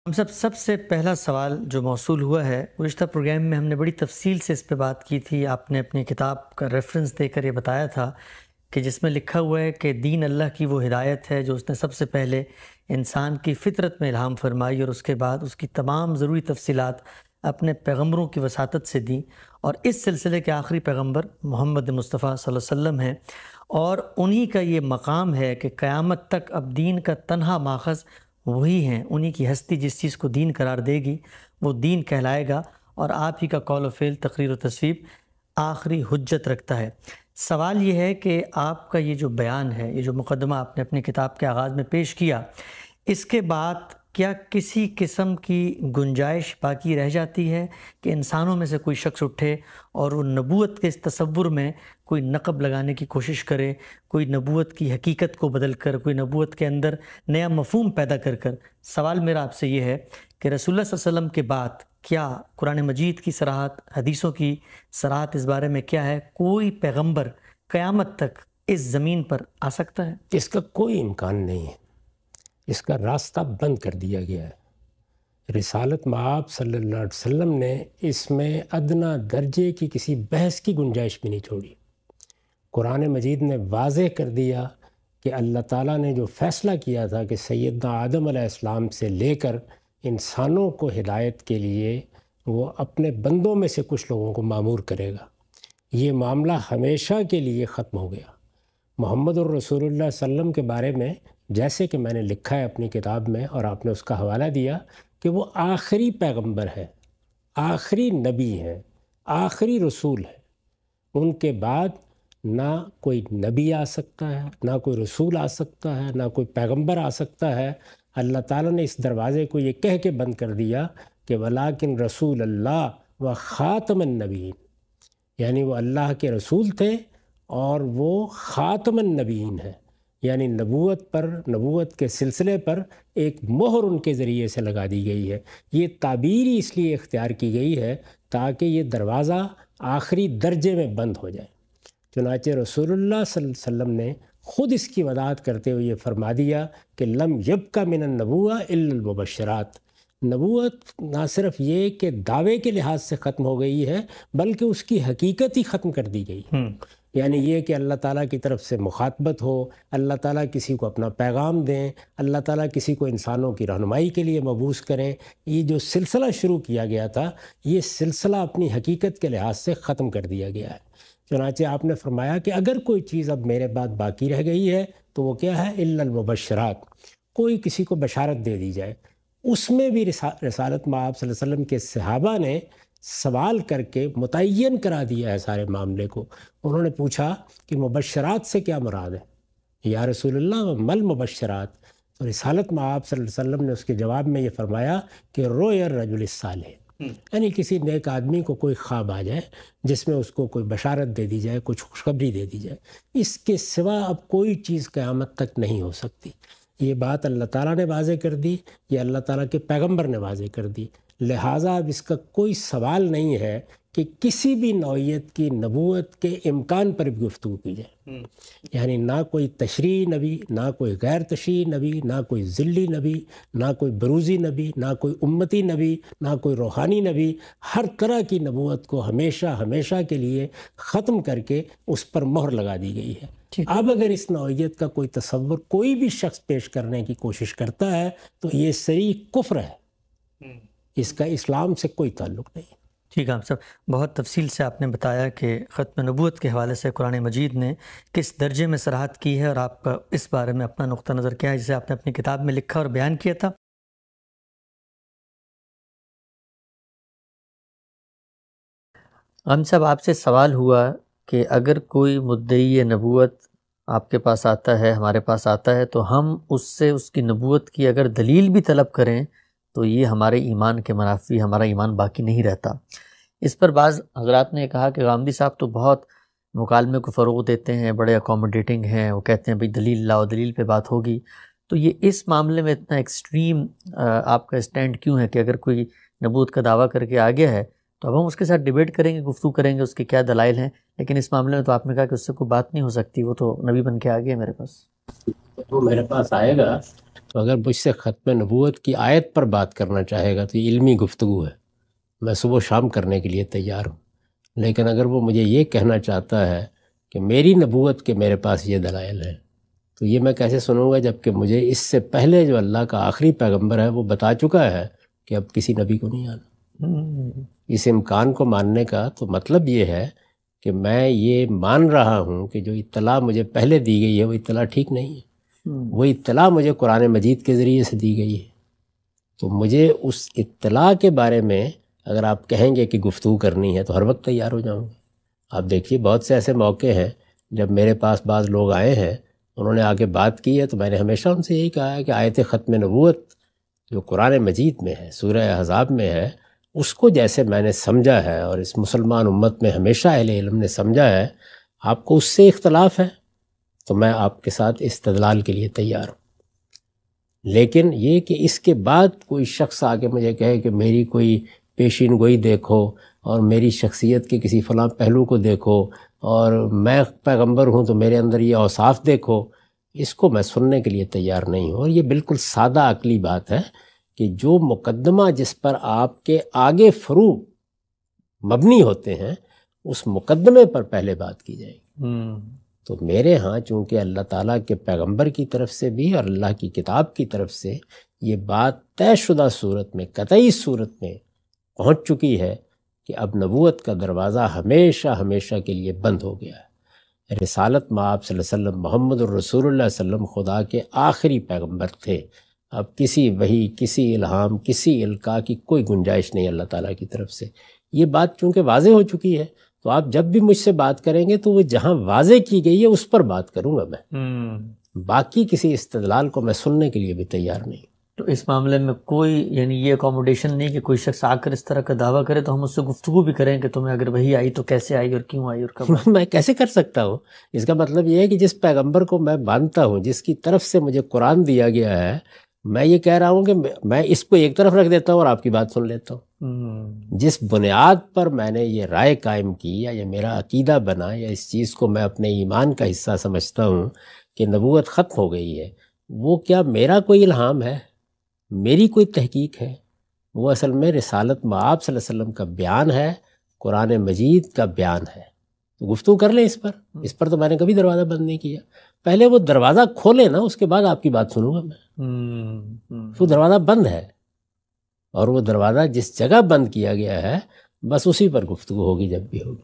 ہم سب سے پہلا سوال جو موصول ہوا ہے، گزشتہ پروگرام میں ہم نے بڑی تفصیل سے اس پہ بات کی تھی۔ آپ نے اپنی کتاب کا ریفرنس دے کر یہ بتایا تھا کہ جس میں لکھا ہوا ہے کہ دین اللہ کی وہ ہدایت ہے جو اس نے سب سے پہلے انسان کی فطرت میں الہام فرمائی، اور اس کے بعد اس کی تمام ضروری تفصیلات اپنے پیغمبروں کی وساطت سے دیں، اور اس سلسلے کے آخری پیغمبر محمد مصطفیٰ صلی اللہ علیہ وسلم ہیں، اور انہی کا یہ مقام ہے کہ قیامت تک اب دین کا تنہا ماخذ وہی ہیں۔ انہی کی ہستی جس چیز کو دین قرار دے گی وہ دین کہلائے گا، اور آپ ہی کا قول و فعل، تقریر و تصویب آخری حجت رکھتا ہے۔ سوال یہ ہے کہ آپ کا یہ جو بیان ہے، یہ جو مقدمہ آپ نے اپنی کتاب کے آغاز میں پیش کیا، اس کے بعد کیا کسی قسم کی گنجائش باقی رہ جاتی ہے کہ انسانوں میں سے کوئی شخص اٹھے اور وہ نبوت کے اس تصور میں کوئی نقب لگانے کی کوشش کرے، کوئی نبوت کی حقیقت کو بدل کر، کوئی نبوت کے اندر نیا مفہوم پیدا کر سوال میرا آپ سے یہ ہے کہ رسول اللہ صلی اللہ علیہ وسلم کے بعد کیا قرآن مجید کی صراحت، حدیثوں کی صراحت اس بارے میں کیا ہے؟ کوئی پیغمبر قیامت تک اس زمین پر آ سکتا ہے؟ اس کا کوئی امکان نہیں ہے، اس کا راستہ بند کر دیا گیا ہے۔ رسالت مآب صلی اللہ علیہ وسلم نے اس میں ادنا درجے کی کسی بحث کی گنجائش بھی نہیں چھوڑی۔ قرآن مجید نے واضح کر دیا کہ اللہ تعالیٰ نے جو فیصلہ کیا تھا کہ سیدنا آدم علیہ السلام سے لے کر انسانوں کو ہدایت کے لیے وہ اپنے بندوں میں سے کچھ لوگوں کو مامور کرے گا، یہ معاملہ ہمیشہ کے لیے ختم ہو گیا۔ محمد الرسول اللہ صلی اللہ علیہ وسلم کے بارے میں جیسے کہ میں نے لکھا ہے اپنی کتاب میں، اور آپ نے اس کا حوالہ دیا کہ وہ آخری پیغمبر ہے، آخری نبی ہے، آخری رسول ہے۔ ان کے بعد نہ کوئی نبی آ سکتا ہے، نہ کوئی رسول آ سکتا ہے، نہ کوئی پیغمبر آ سکتا ہے۔ اللہ تعالیٰ نے اس دروازے کو یہ کہہ کے بند کر دیا کہ وَلَٰكِن رسول اللہ و خاتم النبیین، یعنی وہ اللہ کے رسول تھے اور وہ خاتم النبیین ہے، یعنی نبوت پر، نبوت کے سلسلے پر ایک مہر ان کے ذریعے سے لگا دی گئی ہے۔ یہ تعبیر ہی اس لیے اختیار کی گئی ہے تاکہ یہ دروازہ آخری درجے میں بند ہو جائے۔ چنانچہ رسول اللہ صلی اللہ علیہ وسلم نے خود اس کی وضاحت کرتے ہوئے یہ فرما دیا کہ لم یبق من النبوہ الا المبشرات، نبوت نہ صرف یہ کہ دعوے کے لحاظ سے ختم ہو گئی ہے بلکہ اس کی حقیقت ہی ختم کر دی گئی، یعنی یہ کہ اللہ تعالیٰ کی طرف سے مخاطبت ہو، اللہ تعالیٰ کسی کو اپنا پیغام دیں، اللہ تعالیٰ کسی کو انسانوں کی رہنمائی کے لیے مبعوث کریں، یہ جو سلسلہ شروع کیا گیا تھا یہ سلسلہ اپنی حقیقت کے لحاظ سے ختم کر دیا گیا ہے۔ چنانچہ آپ نے فرمایا کہ اگر کوئی چیز اب میرے بعد باقی رہ گئی ہے تو وہ کیا ہے؟ الا المبشرات، کوئی کسی کو بشارت دے دی جائے۔ اس میں بھی رسالت مآب صلی اللہ علیہ وسلم کے صحابہ نے سوال کر کے متعین کرا دیا ہے سارے معاملے کو۔ انہوں نے پوچھا کہ مبشرات سے کیا مراد ہے یا رسول اللہ، مل مبشرات؟ تو رسالت مآب صلی اللہ علیہ وسلم نے اس کے جواب میں یہ فرمایا کہ روی الرجل الصالح، یعنی کسی نیک آدمی کو کوئی خواب آ جائے جس میں اس کو کوئی بشارت دے دی جائے، کچھ خوشخبری دے دی جائے، اس کے سوا اب کوئی چیز قیامت تک نہیں ہو سکتی۔ یہ بات اللہ تعالیٰ نے واضح کر دی، یہ اللہ تعالیٰ کے پیغمبر نے واضح کر دی، لہٰذا اب اس کا کوئی سوال نہیں ہے کہ کسی بھی نوعیت کی نبوت کے امکان پر بھی گفتگو کی جائے، یعنی نہ کوئی تشریعی نبی، نہ کوئی غیر تشریعی نبی، نہ کوئی ذلی نبی، نہ کوئی بروزی نبی، نہ کوئی امتی نبی، نہ کوئی روحانی نبی۔ ہر طرح کی نبوت کو ہمیشہ ہمیشہ کے لیے ختم کر کے اس پر مہر لگا دی گئی ہے۔ اب اگر اس نوعیت کا کوئی تصور کوئی بھی شخص پیش کرنے کی کوشش کرتا ہے تو یہ صریح کفر ہے، اس کا اسلام سے کوئی تعلق نہیں۔ ٹھیک ہے آپ صاحب، بہت تفصیل سے آپ نے بتایا کہ ختم نبوت کے حوالے سے قرآن مجید نے کس درجے میں صراحت کی ہے، اور آپ کا اس بارے میں اپنا نقطہ نظر کیا ہے جسے آپ نے اپنی کتاب میں لکھا اور بیان کیا تھا۔ ہم صاحب آپ سے سوال ہوا کہ اگر کوئی مدعی نبوت آپ کے پاس آتا ہے، ہمارے پاس آتا ہے، تو ہم اس سے اس کی نبوت کی اگر دلیل بھی طلب کریں تو یہ ہمارے ایمان کے منافی، ہمارا ایمان باقی نہیں رہتا۔ اس پر بعض حضرات نے کہا کہ غامدی صاحب تو بہت مکالمے کو فروغ دیتے ہیں، بڑے اکوموڈیٹنگ ہیں، وہ کہتے ہیں بھئی دلیل لاؤ، دلیل پہ بات ہوگی۔ تو یہ اس معاملے میں اتنا ایکسٹریم آپ کا اسٹینڈ کیوں ہے کہ اگر کوئی نبوت کا دعویٰ کر کے آ گیا ہے تو اب ہم اس کے ساتھ ڈیبیٹ کریں گے، گفتگو کریں گے اس کے کیا دلائل ہیں، لیکن اس معاملے میں تو آپ نے کہا کہ اس سے کوئی بات نہیں ہو سکتی، وہ تو نبی بن کے آ گیا میرے پاس۔ وہ میرے پاس آئے گا تو اگر مجھ سے ختم نبوت کی آیت پر بات کرنا چاہے گا تو یہ علمی گفتگو ہے، میں صبح و شام کرنے کے لیے تیار ہوں. لیکن اگر وہ مجھے یہ کہنا چاہتا ہے کہ میری نبوت کے میرے پاس یہ دلائل ہیں، تو یہ میں کیسے سنوں گا جب کہ مجھے اس سے پہلے جو اللہ کا آخری پیغمبر ہے وہ بتا چکا ہے کہ اب کسی نبی کو نہیں آنا. اس امکان کو ماننے کا تو مطلب یہ ہے کہ میں یہ مان رہا ہوں کہ جو اطلاع مجھے پہلے دی گئی ہے وہ اطلاع ٹھیک نہیں ہے. وہ اطلاع مجھے قرآن مجید کے ذریعے سے دی گئی ہے، تو مجھے اس اطلاع کے بارے میں اگر آپ کہیں گے کہ گفتگو کرنی ہے تو ہر وقت تیار ہو جاؤں گا. آپ دیکھیے بہت سے ایسے موقع ہیں جب میرے پاس بعض لوگ آئے ہیں، انہوں نے آگے بات کی ہے، تو میں نے ہمیشہ ان سے یہی کہا ہے کہ آیت ختم نبوت جو قرآن مجید میں ہے، سورہ احزاب میں ہے، اس کو جیسے میں نے سمجھا ہے اور اس مسلمان امت میں ہمیشہ اہل علم نے سمجھا ہے، آپ کو اس سے اختلاف ہے تو میں آپ کے ساتھ استدلال کے لیے تیار ہوں. لیکن یہ کہ اس کے بعد کوئی شخص آ کے مجھے کہے کہ میری کوئی پیشین گوئی دیکھو اور میری شخصیت کے کسی فلاں پہلو کو دیکھو اور میں پیغمبر ہوں تو میرے اندر یہ اوصاف دیکھو، اس کو میں سننے کے لیے تیار نہیں ہوں. اور یہ بالکل سادہ عقلی بات ہے کہ جو مقدمہ جس پر آپ کے آگے فروع مبنی ہوتے ہیں اس مقدمے پر پہلے بات کی جائے گی. تو میرے ہاں چونکہ اللہ تعالیٰ کے پیغمبر کی طرف سے بھی اور اللہ کی کتاب کی طرف سے یہ بات طے شدہ صورت میں، قطعی صورت میں پہنچ چکی ہے کہ اب نبوت کا دروازہ ہمیشہ ہمیشہ کے لیے بند ہو گیا ہے. رسالت مآب صلی اللہ علیہ وسلم، محمد الرسول اللہ صلی اللہ علیہ وسلم خدا کے آخری پیغمبر تھے. اب کسی وحی، کسی الہام، کسی القاء کی کوئی گنجائش نہیں اللہ تعالیٰ کی طرف سے. یہ بات چونکہ واضح ہو چکی ہے تو آپ جب بھی مجھ سے بات کریں گے تو وہ جہاں واضح کی گئی ہے اس پر بات کروں گا میں. باقی کسی استدلال کو میں سننے کے لیے بھی تیار نہیں. تو اس معاملے میں کوئی یعنی یہ اکوموڈیشن نہیں کہ کوئی شخص آ کر اس طرح کا دعویٰ کرے تو ہم اس سے گفتگو بھی کریں کہ تمہیں اگر وہی آئی تو کیسے آئی اور کیوں آئی اور کب؟ میں کیسے کر سکتا ہوں؟ اس کا مطلب یہ ہے کہ جس پیغمبر کو میں مانتا ہوں، جس کی طرف سے مجھے قرآن دیا گیا ہے، میں یہ کہہ رہا ہوں کہ میں اس کو ایک طرف رکھ دیتا ہوں اور آپ کی بات سن لیتا ہوں. جس بنیاد پر میں نے یہ رائے قائم کی یا یہ میرا عقیدہ بنا یا اس چیز کو میں اپنے ایمان کا حصہ سمجھتا ہوں کہ نبوت ختم ہو گئی ہے، وہ کیا میرا کوئی الہام ہے، میری کوئی تحقیق ہے؟ وہ اصل میں رسالت مآب صلی اللہ علیہ وسلم کا بیان ہے، قرآن مجید کا بیان ہے. تو گفتگو کر لیں اس پر تو میں نے کبھی دروازہ بند نہیں کیا. پہلے وہ دروازہ کھولیں نا، اس کے بعد آپ کی بات سنوں گا میں. وہ دروازہ بند ہے اور وہ دروازہ جس جگہ بند کیا گیا ہے بس اسی پر گفتگو ہوگی جب بھی ہوگی.